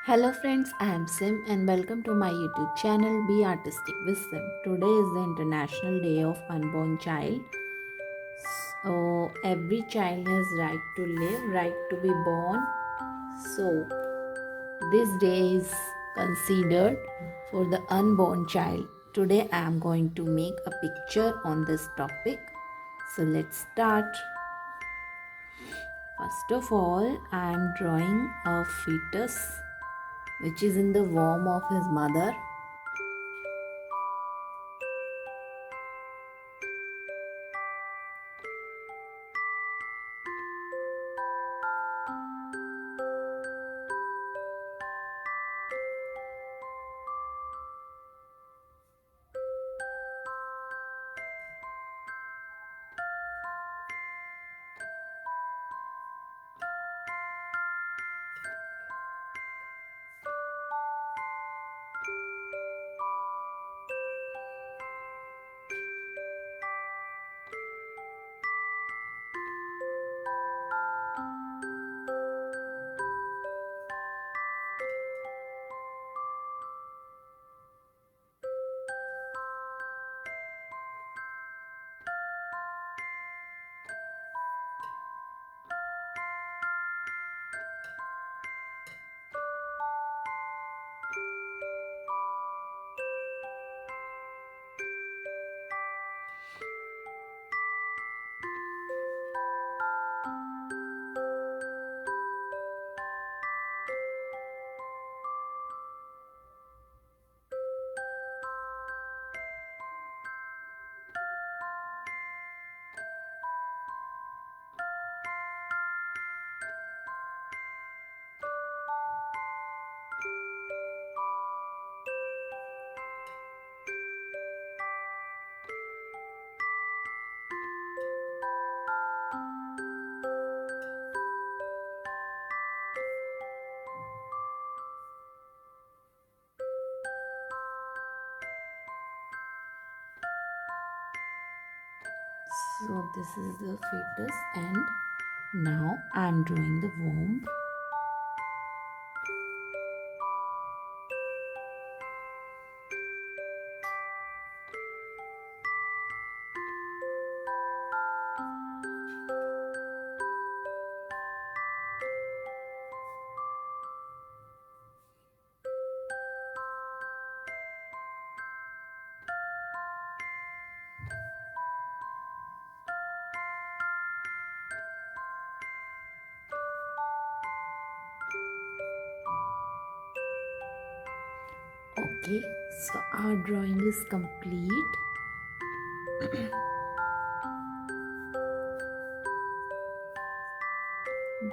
Hello friends, I am Sim and welcome to my YouTube channel Be Artistic with Sim. Today is the International Day of Unborn Child. So every child has right to live, right to be born. So this day is considered for the unborn child. Today I am going to make a picture on this topic. So let's start. First of all, I am drawing a fetus which is in the womb of his mother. So this is the fetus and now I am drawing the womb. Okay, so our drawing is complete.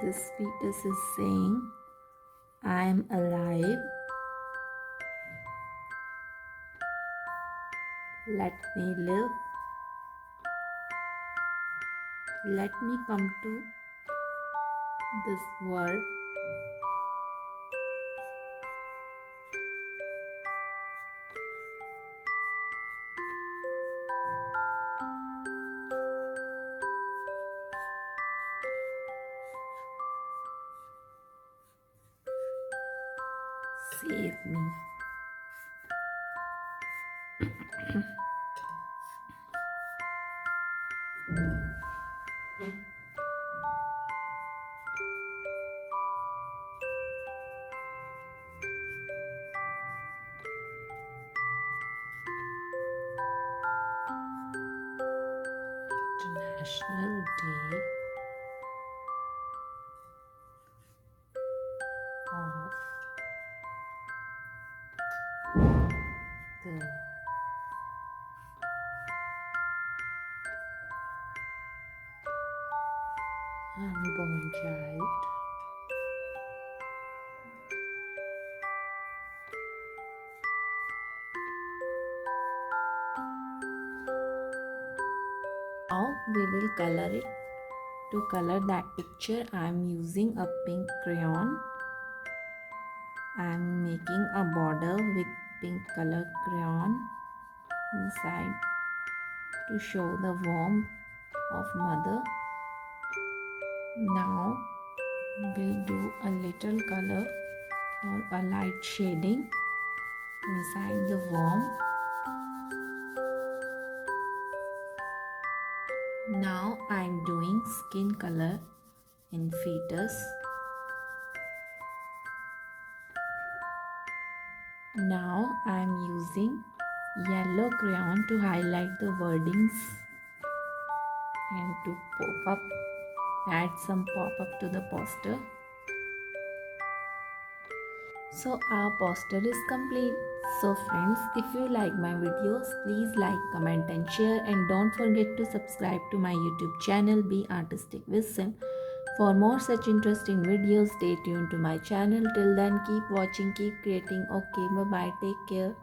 This fetus is saying, I am alive. Let me live. Let me come to this world. Save me. International Day of the unborn child. Now we will color it. To color that picture, I am using a pink crayon. I am making a border with pink color crayon inside to show the womb of mother. Now we'll do a little color or a light shading inside the worm. Now I am doing skin color in fetus. Now I am using yellow crayon to highlight the wordings and to add some pop up to the poster. So our poster is complete. So friends, if you like my videos, please like, comment and share, and don't forget to subscribe to my YouTube channel Be Artistic with Sim. For more such interesting videos, stay tuned to my channel. Till then, keep watching, keep creating. Okay, bye bye, take care.